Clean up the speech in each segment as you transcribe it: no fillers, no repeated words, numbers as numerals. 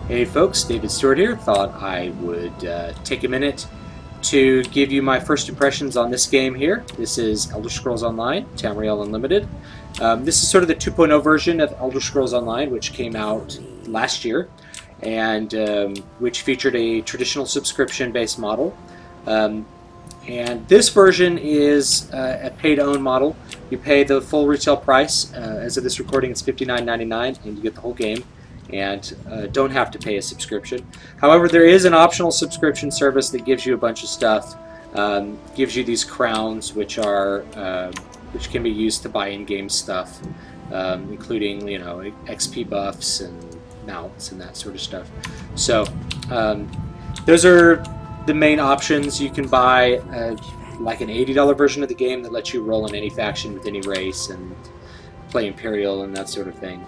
Hey folks, David Stewart here. Thought I would take a minute to give you my first impressions on this game here. This is Elder Scrolls Online, Tamriel Unlimited. This is sort of the 2.0 version of Elder Scrolls Online, which came out last year, and which featured a traditional subscription-based model. And this version is a pay-to-own model. You pay the full retail price. As of this recording, it's $59.99, and you get the whole game, and don't have to pay a subscription. However, there is an optional subscription service that gives you a bunch of stuff. Gives you these crowns, which can be used to buy in-game stuff, including XP buffs and mounts and that sort of stuff. So those are the main options. You can buy like an $80 version of the game that lets you roll in any faction with any race and play Imperial and that sort of thing.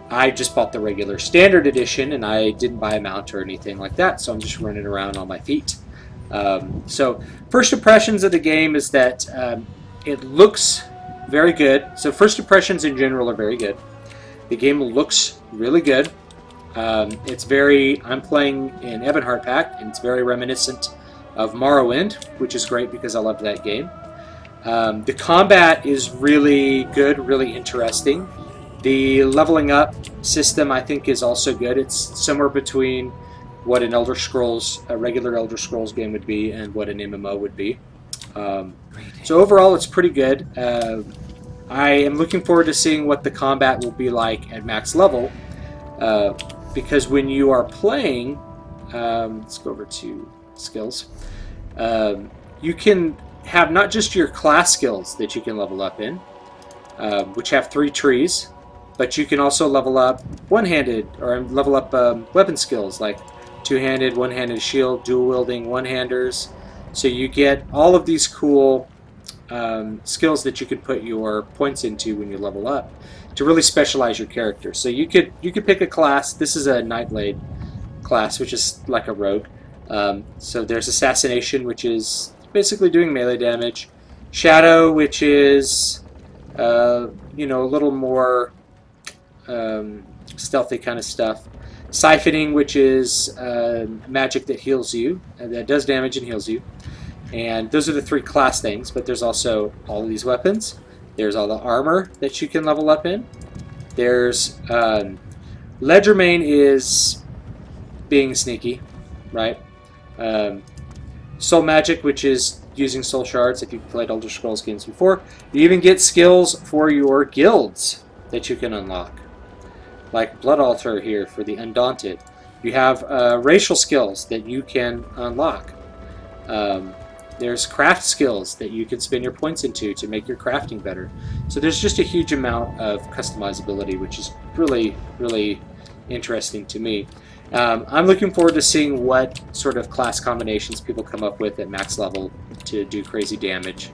I just bought the regular standard edition, and I didn't buy a mount or anything like that, so I'm just running around on my feet. So first impressions of the game is that it looks very good. So first impressions in general are very good. The game looks really good. I'm playing in Ebonheart Pack, and it's very reminiscent of Morrowind, which is great because I loved that game. The combat is really good, really interesting. The leveling up system, I think, is also good. It's somewhere between what an regular Elder Scrolls game would be and what an MMO would be. So overall, it's pretty good. I am looking forward to seeing what the combat will be like at max level, because when you are playing, let's go over to skills, you can have not just your class skills that you can level up in, which have 3 trees, but you can also level up one-handed, or level up weapon skills like two-handed, one-handed shield, dual-wielding, one-handers. So you get all of these cool skills that you could put your points into when you level up to really specialize your character. So you could pick a class. This is a Nightblade class, which is like a rogue. So there's Assassination, which is basically doing melee damage. Shadow, which is a little more stealthy kind of stuff. Siphoning, which is magic that heals you, that does damage and heals you. And those are the 3 class things, but there's also all of these weapons. There's all the armor that you can level up in. There's Legerdemain is being sneaky, right? Soul Magic, which is using soul shards if you've played Elder Scrolls games before. You even get skills for your guilds that you can unlock, like Blood Altar here for the Undaunted. You have racial skills that you can unlock. There's craft skills that you can spend your points into to make your crafting better. So there's just a huge amount of customizability, which is really, really interesting to me. I'm looking forward to seeing what sort of class combinations people come up with at max level to do crazy damage,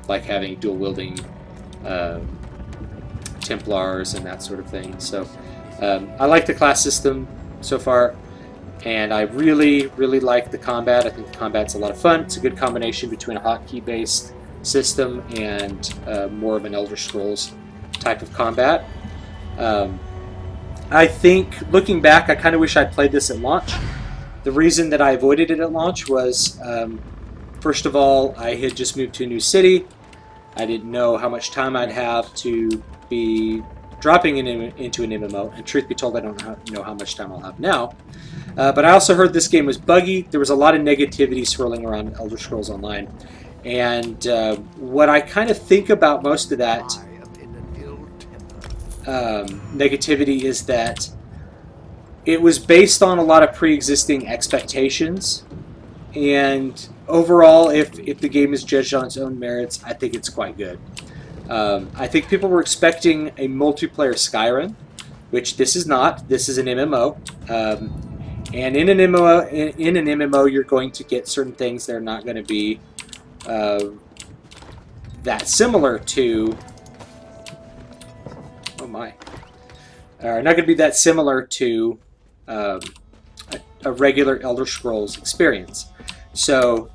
like having dual-wielding Templars and that sort of thing. So I like the class system so far, and I really, really like the combat. I think the combat's a lot of fun. It's a good combination between a hotkey-based system and more of an Elder Scrolls type of combat. I think, looking back, I kind of wish I'd played this at launch. The reason that I avoided it at launch was, first of all, I had just moved to a new city. I didn't know how much time I'd have to be dropping into an MMO, and truth be told, I don't know how much time I'll have now. But I also heard this game was buggy. There was a lot of negativity swirling around Elder Scrolls Online, and what I kind of think about most of that negativity is that it was based on a lot of pre-existing expectations, and overall, if the game is judged on its own merits, I think it's quite good. I think people were expecting a multiplayer Skyrim, which this is not. This is an MMO, and in an MMO, you're going to get certain things that are not going to be that similar to. Oh my! Are not going to be that similar to a regular Elder Scrolls experience. So.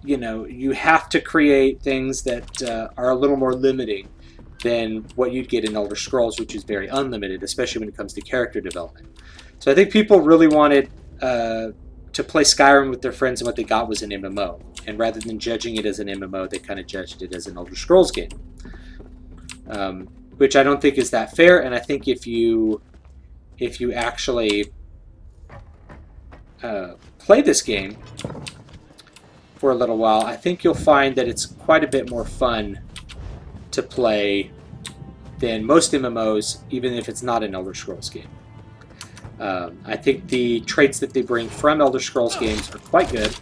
You have to create things that are a little more limiting than what you'd get in Elder Scrolls, which is very unlimited, especially when it comes to character development. So I think people really wanted to play Skyrim with their friends, and what they got was an MMO. And rather than judging it as an MMO, they kind of judged it as an Elder Scrolls game, which I don't think is that fair. And I think if you actually play this game for a little while, I think you'll find that it's quite a bit more fun to play than most MMOs, even if it's not an Elder Scrolls game. I think the traits that they bring from Elder Scrolls games are quite good,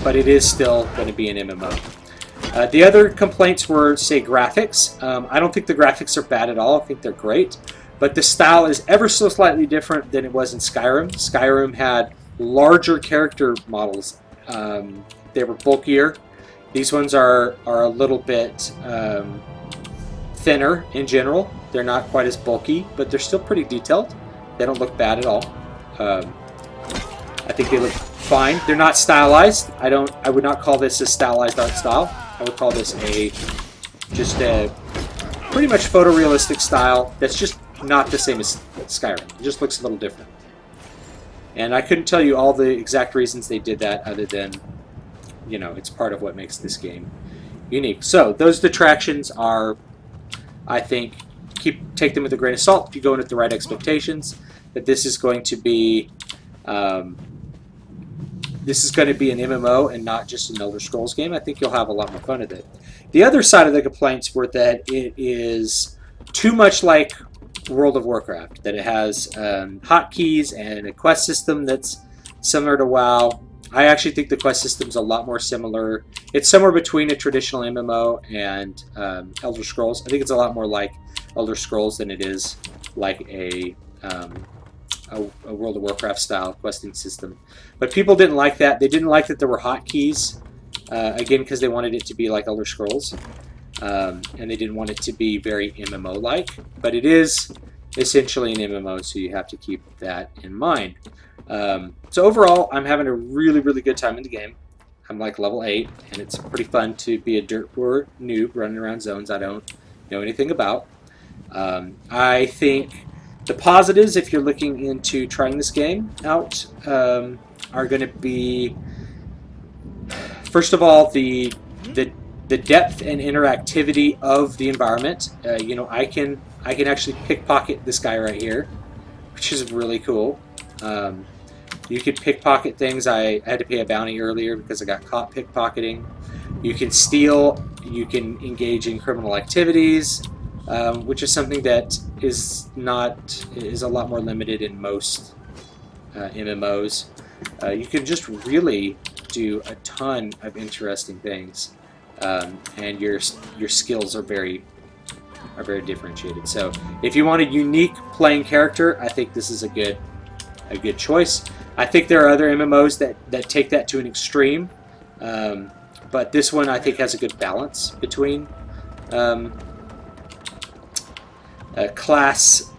but it is still going to be an MMO. The other complaints were, say, graphics. I don't think the graphics are bad at all. I think they're great, but the style is ever so slightly different than it was in Skyrim. Skyrim had larger character models. They were bulkier. These ones are a little bit thinner in general. They're not quite as bulky, but they're still pretty detailed. They don't look bad at all. I think they look fine. They're not stylized. I would not call this a stylized art style. I would call this just a pretty much photorealistic style that's just not the same as Skyrim. It just looks a little different. And I couldn't tell you all the exact reasons they did that, other than, you know, it's part of what makes this game unique. So those detractions are, I think, take them with a grain of salt if you go in with the right expectations. That this is going to be an MMO and not just an Elder Scrolls game. I think you'll have a lot more fun with it. The other side of the complaints were that it is too much like World of Warcraft, that it has hotkeys and a quest system that's similar to WoW. I actually think the quest system's a lot more similar. It's somewhere between a traditional MMO and Elder Scrolls. I think it's a lot more like Elder Scrolls than it is like a World of Warcraft style questing system. But people didn't like that. They didn't like that there were hotkeys, again, because they wanted it to be like Elder Scrolls. And they didn't want it to be very MMO-like, but it is essentially an MMO, so you have to keep that in mind. So overall, I'm having a really, really good time in the game. I'm like level 8, and it's pretty fun to be a dirt poor noob running around zones I don't know anything about. I think the positives, if you're looking into trying this game out, are going to be, first of all, the depth and interactivity of the environment. You know, I can actually pickpocket this guy right here, which is really cool. You can pickpocket things. I had to pay a bounty earlier because I got caught pickpocketing. You can steal. You can engage in criminal activities, which is something that is a lot more limited in most MMOs. You can just really do a ton of interesting things. And your skills are very differentiated. So if you want a unique playing character, I think this is a good choice. I think there are other MMOs that take that to an extreme, but this one I think has a good balance between class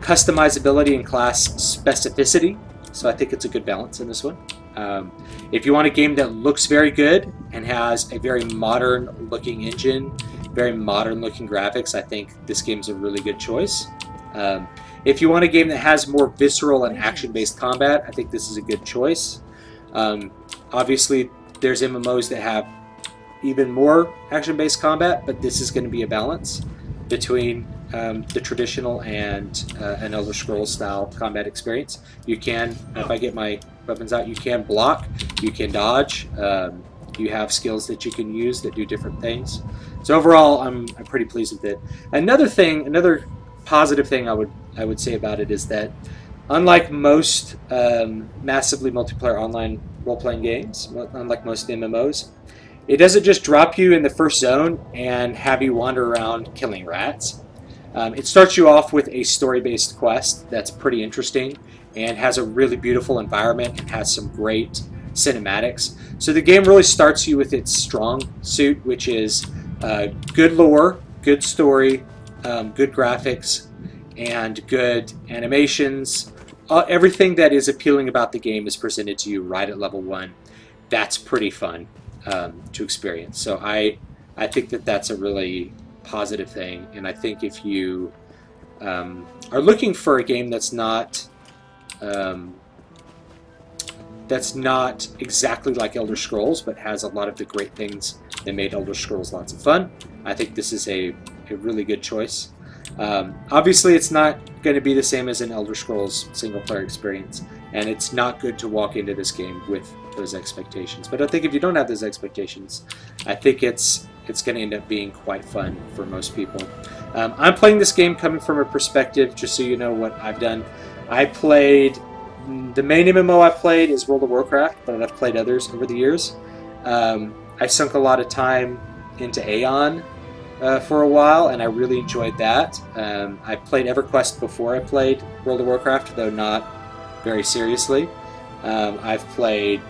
customizability and class specificity. So I think it's a good balance in this one. If you want a game that looks very good and has a very modern looking engine, very modern looking graphics, I think this game's a really good choice. If you want a game that has more visceral and action-based combat, I think this is a good choice. Obviously, there's MMOs that have even more action-based combat, but this is going to be a balance between the traditional and an Elder Scrolls style combat experience. You can, if I get my weapons out, you can block, you can dodge, you have skills that you can use that do different things. So overall, I'm pretty pleased with it. Another positive thing I would say about it is that, unlike most massively multiplayer online role-playing games, unlike most MMOs, it doesn't just drop you in the first zone and have you wander around killing rats. It starts you off with a story-based quest that's pretty interesting and has a really beautiful environment and has some great cinematics. So the game really starts you with its strong suit, which is good lore, good story, good graphics, and good animations. Everything that is appealing about the game is presented to you right at level 1. That's pretty fun to experience. So I I think that that's a really positive thing, and I think if you are looking for a game that's not exactly like Elder Scrolls, but has a lot of the great things that made Elder Scrolls lots of fun, I think this is a really good choice. Obviously, it's not going to be the same as an Elder Scrolls single-player experience, and it's not good to walk into this game with those expectations. But I think if you don't have those expectations, I think it's going to end up being quite fun for most people. I'm playing this game coming from a perspective, just so you know what I've done. I played... The main MMO I played is World of Warcraft, but I've played others over the years. I sunk a lot of time into Aeon for a while, and I really enjoyed that. I played EverQuest before I played World of Warcraft, though not very seriously. I've played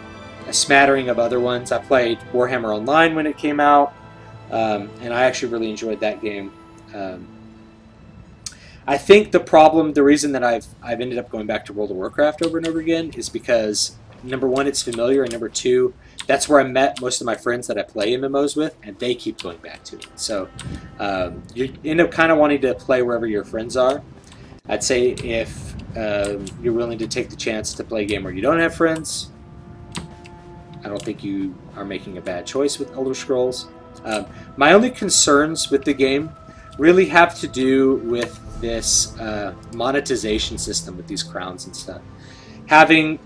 a smattering of other ones. I played Warhammer Online when it came out, and I actually really enjoyed that game. I think the reason that I've ended up going back to World of Warcraft over and over again is because, number one, it's familiar, and number two, that's where I met most of my friends that I play MMOs with, and they keep going back to it. So you end up kind of wanting to play wherever your friends are. I'd say if you're willing to take the chance to play a game where you don't have friends, I don't think you are making a bad choice with Elder Scrolls. My only concerns with the game really have to do with this monetization system with these crowns and stuff. Having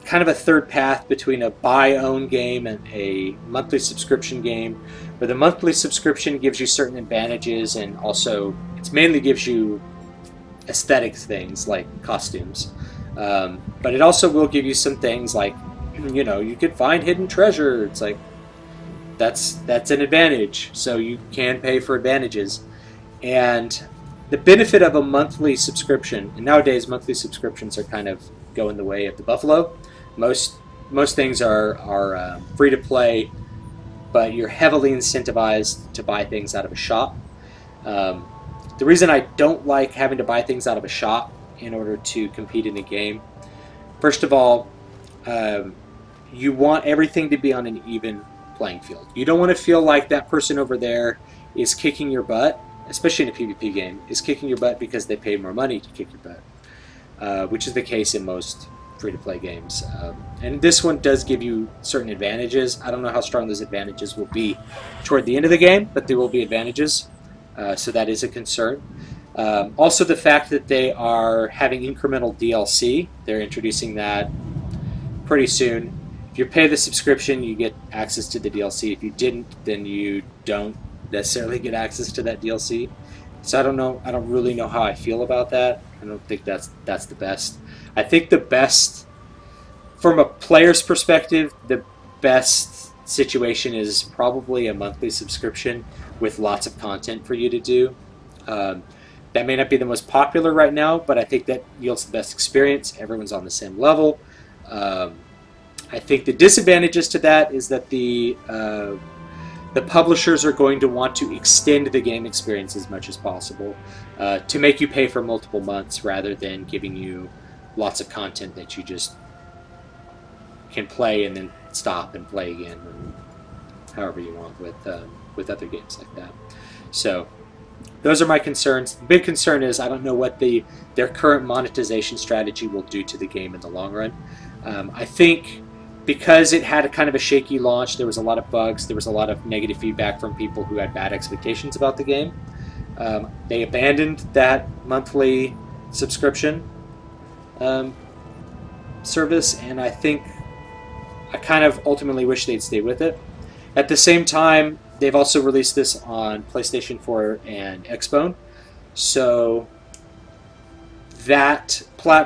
kind of a third path between a buy-own game and a monthly subscription game, where the monthly subscription gives you certain advantages, and also it mainly gives you aesthetic things like costumes. But it also will give you some things like, you know, you could find hidden treasure. It's like, that's an advantage, so you can pay for advantages. And the benefit of a monthly subscription, and nowadays monthly subscriptions are kind of going the way of the buffalo. Most things are free to play, but you're heavily incentivized to buy things out of a shop. The reason I don't like having to buy things out of a shop in order to compete in a game, first of all, you want everything to be on an even playing field. You don't want to feel like that person over there is kicking your butt, especially in a PvP game, is kicking your butt because they pay more money to kick your butt, which is the case in most free-to-play games. And this one does give you certain advantages. I don't know how strong those advantages will be toward the end of the game, but there will be advantages, so that is a concern. Also, the fact that they are having incremental DLC, they're introducing that pretty soon. If you pay the subscription, you get access to the DLC. If you didn't, then you don't necessarily get access to that DLC. So I don't know. I don't really know how I feel about that. I don't think that's the best. I think the best, from a player's perspective, the best situation is probably a monthly subscription with lots of content for you to do. That may not be the most popular right now, but I think that yields the best experience. Everyone's on the same level. I think the disadvantages to that is that the publishers are going to want to extend the game experience as much as possible to make you pay for multiple months rather than giving you lots of content that you just can play and then stop and play again, or however you want with other games like that. So those are my concerns. The big concern is I don't know what their current monetization strategy will do to the game in the long run. I think because it had a kind of a shaky launch, there was a lot of bugs, there was a lot of negative feedback from people who had bad expectations about the game. They abandoned that monthly subscription service, and I think I kind of ultimately wish they'd stay with it. At the same time, they've also released this on PlayStation 4 and Xbox, so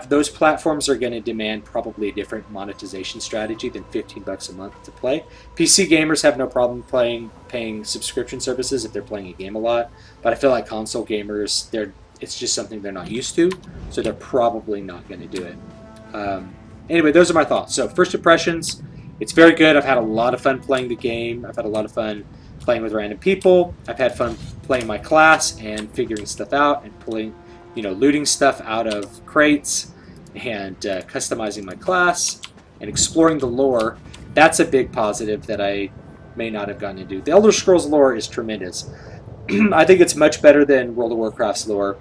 those platforms are going to demand probably a different monetization strategy than $15 a month to play. PC gamers have no problem paying subscription services if they're playing a game a lot, but I feel like console gamers, it's just something they're not used to, so they're probably not going to do it. Anyway, those are my thoughts. So first impressions, it's very good. I've had a lot of fun playing the game. I've had a lot of fun playing with random people. I've had fun playing my class and figuring stuff out and looting stuff out of crates and customizing my class and exploring the lore. That's a big positive that I may not have gotten into. The Elder Scrolls lore is tremendous. I think it's much better than World of Warcraft's lore.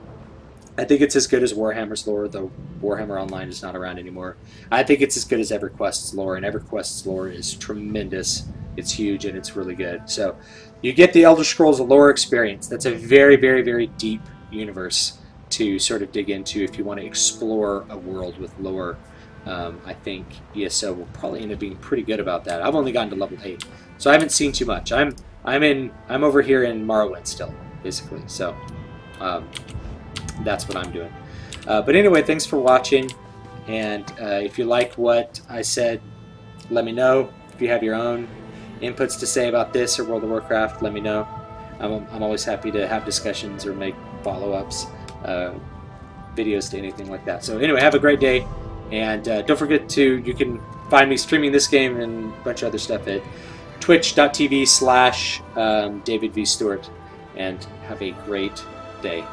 I think it's as good as Warhammer's lore, though Warhammer Online is not around anymore. I think it's as good as EverQuest's lore, and EverQuest's lore is tremendous. It's huge, and it's really good. So you get the Elder Scrolls lore experience. That's a very, very, very deep universe to sort of dig into if you want to explore a world with lore. I think ESO will probably end up being pretty good about that. I've only gotten to level 8, so I haven't seen too much. I'm over here in Morrowind still, basically. So that's what I'm doing. But anyway, thanks for watching, and if you like what I said, let me know. If you have your own inputs to say about this or World of Warcraft, let me know. I'm always happy to have discussions or make follow-ups, videos to anything like that. So anyway, have a great day, and don't forget you can find me streaming this game and a bunch of other stuff at twitch.tv/DavidVStewart, and have a great day.